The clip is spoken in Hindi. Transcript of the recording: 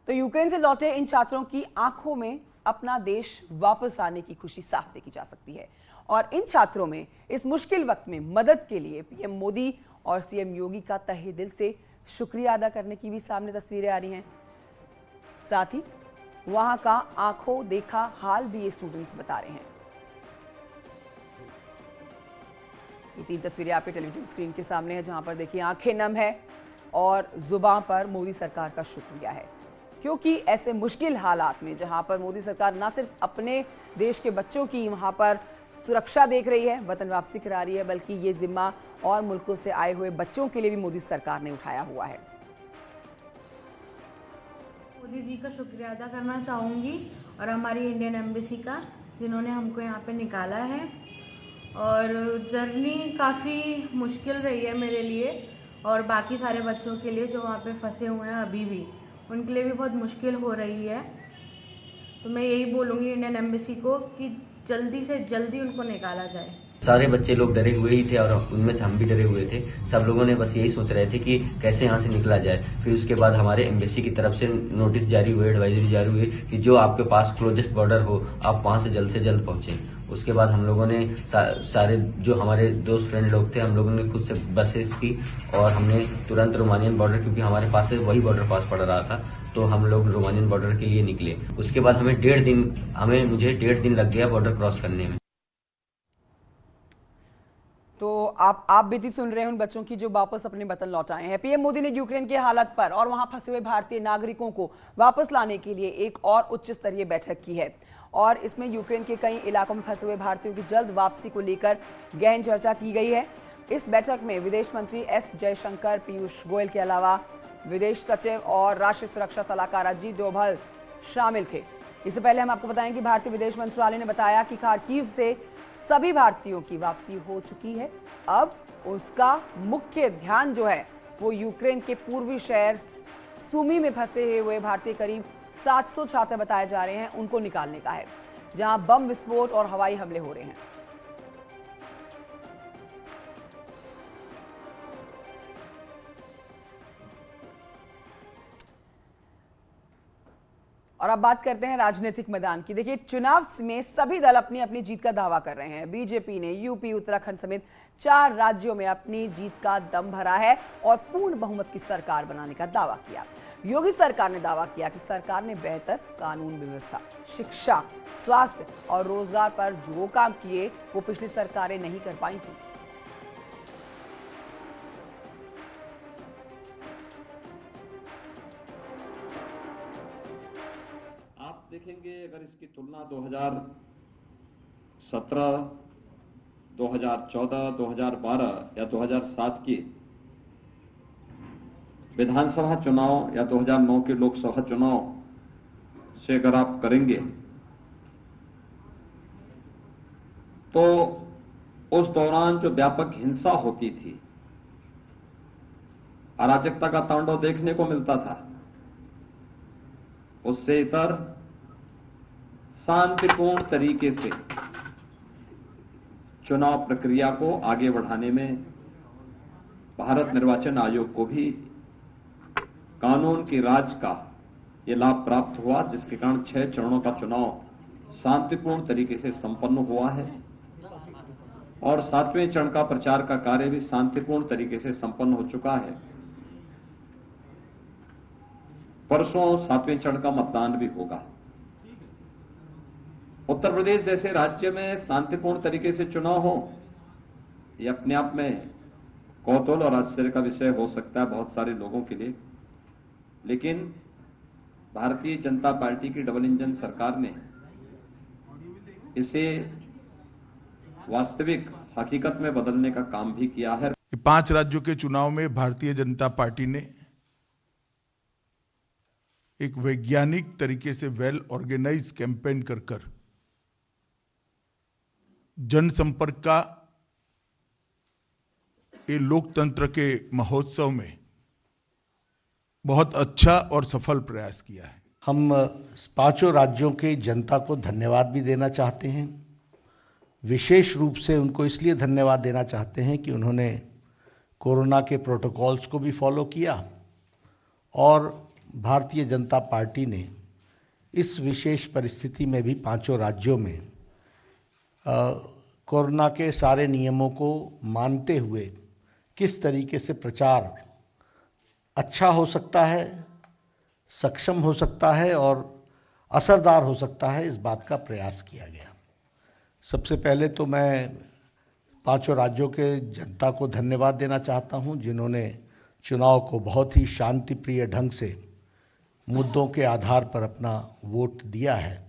तो यूक्रेन से लौटे इन छात्रों की आंखों में अपना देश वापस आने की खुशी साफ देखी जा सकती है और इन छात्रों में इस मुश्किल वक्त में मदद के लिए पीएम मोदी और सीएम योगी का तहे दिल से शुक्रिया अदा करने की भी सामने तस्वीरें आ रही हैं। साथ ही वहां का आंखों देखा हाल भी ये स्टूडेंट्स बता रहे हैं। ये 3 तस्वीरें आपके टेलीविजन स्क्रीन के सामने है, जहां पर देखिए आंखें नम है और जुबान पर मोदी सरकार का शुक्रिया है, क्योंकि ऐसे मुश्किल हालात में जहां पर मोदी सरकार न सिर्फ अपने देश के बच्चों की वहां पर सुरक्षा देख रही है, वतन वापसी करा रही है, बल्कि ये जिम्मा और मुल्कों से आए हुए बच्चों के लिए भी मोदी सरकार ने उठाया हुआ है। मोदी जी का शुक्रिया अदा करना चाहूँगी और हमारी इंडियन एम्बेसी का, जिन्होंने हमको यहाँ पे निकाला है। और जर्नी काफ़ी मुश्किल रही है मेरे लिए और बाकी सारे बच्चों के लिए जो वहाँ पे फंसे हुए हैं अभी भी, उनके लिए भी बहुत मुश्किल हो रही है। तो मैं यही बोलूँगी इंडियन एम्बेसी को कि जल्दी से जल्दी उनको निकाला जाए। सारे बच्चे लोग डरे हुए ही थे और उनमें से हम भी डरे हुए थे। सब लोगों ने बस यही सोच रहे थे कि कैसे यहाँ से निकला जाए। फिर उसके बाद हमारे एम्बेसी की तरफ से नोटिस जारी हुए, एडवाइजरी जारी हुई कि जो आपके पास क्लोजेस्ट बॉर्डर हो आप वहाँ से जल्द पहुंचे। उसके बाद हम लोगों ने सारे जो हमारे दोस्त फ्रेंड लोग थे, हम लोगों ने खुद से बसेस की और हमने तुरंत रोमानियन बॉर्डर, क्योंकि हमारे पास से वही बॉर्डर पास पड़ रहा था, तो हम लोग रोमानियन बॉर्डर के लिए निकले। उसके बाद मुझे 1.5 दिन लग गया बॉर्डर क्रॉस करने में। तो आप बीती सुन रहे हैं उन बच्चों की जो वापस अपने वतन लौट आए हैं। पीएम मोदी ने यूक्रेन के हालात पर और वहां फंसे हुए भारतीय नागरिकों को वापस लाने के लिए एक और उच्च स्तरीय बैठक की है और इसमें यूक्रेन के कई इलाकों में फंसे हुए भारतीयों की जल्द वापसी को लेकर गहन चर्चा की गई है। इस बैठक में विदेश मंत्री एस जयशंकर, पीयूष गोयल के अलावा विदेश सचिव और राष्ट्रीय सुरक्षा सलाहकार अजीत डोभाल शामिल थे। इससे पहले हम आपको बताएं कि भारतीय विदेश मंत्रालय ने बताया कि खार्किव से सभी भारतीयों की वापसी हो चुकी है। अब उसका मुख्य ध्यान जो है वो यूक्रेन के पूर्वी शहर सुमी में फंसे हुए भारतीय करीब 700 छात्र बताए जा रहे हैं, उनको निकालने का है, जहां बम विस्फोट और हवाई हमले हो रहे हैं। और अब बात करते हैं राजनीतिक मैदान की। देखिए, चुनाव में सभी दल अपनी अपनी जीत का दावा कर रहे हैं। बीजेपी ने यूपी, उत्तराखंड समेत 4 राज्यों में अपनी जीत का दम भरा है और पूर्ण बहुमत की सरकार बनाने का दावा किया। योगी सरकार ने दावा किया कि सरकार ने बेहतर कानून व्यवस्था, शिक्षा, स्वास्थ्य और रोजगार पर जो काम किए वो पिछली सरकारें नहीं कर पाई थी। आप देखेंगे अगर इसकी तुलना 2017, 2014, 2012 या 2007 की विधानसभा चुनाव या 2009 के लोकसभा चुनाव से अगर आप करेंगे तो उस दौरान जो व्यापक हिंसा होती थी, अराजकता का तांडव देखने को मिलता था, उससे इतर शांतिपूर्ण तरीके से चुनाव प्रक्रिया को आगे बढ़ाने में भारत निर्वाचन आयोग को भी कानून की राज का ये लाभ प्राप्त हुआ, जिसके कारण 6 चरणों का चुनाव शांतिपूर्ण तरीके से संपन्न हुआ है और 7वें चरण का प्रचार का कार्य भी शांतिपूर्ण तरीके से संपन्न हो चुका है। परसों 7वें चरण का मतदान भी होगा। उत्तर प्रदेश जैसे राज्य में शांतिपूर्ण तरीके से चुनाव हो, यह अपने आप में कौतूहल और आश्चर्य का विषय हो सकता है बहुत सारे लोगों के लिए, लेकिन भारतीय जनता पार्टी की डबल इंजन सरकार ने इसे वास्तविक हकीकत में बदलने का काम भी किया है। 5 राज्यों के चुनाव में भारतीय जनता पार्टी ने एक वैज्ञानिक तरीके से वेल ऑर्गेनाइज कैंपेन कर जनसंपर्क का ये लोकतंत्र के महोत्सव में बहुत अच्छा और सफल प्रयास किया है। हम 5 राज्यों के जनता को धन्यवाद भी देना चाहते हैं। विशेष रूप से उनको इसलिए धन्यवाद देना चाहते हैं कि उन्होंने कोरोना के प्रोटोकॉल्स को भी फॉलो किया और भारतीय जनता पार्टी ने इस विशेष परिस्थिति में भी पांचों राज्यों में कोरोना के सारे नियमों को मानते हुए किस तरीके से प्रचार अच्छा हो सकता है, सक्षम हो सकता है और असरदार हो सकता है, इस बात का प्रयास किया गया। सबसे पहले तो मैं पांचों राज्यों के जनता को धन्यवाद देना चाहता हूं, जिन्होंने चुनाव को बहुत ही शांतिप्रिय ढंग से मुद्दों के आधार पर अपना वोट दिया है।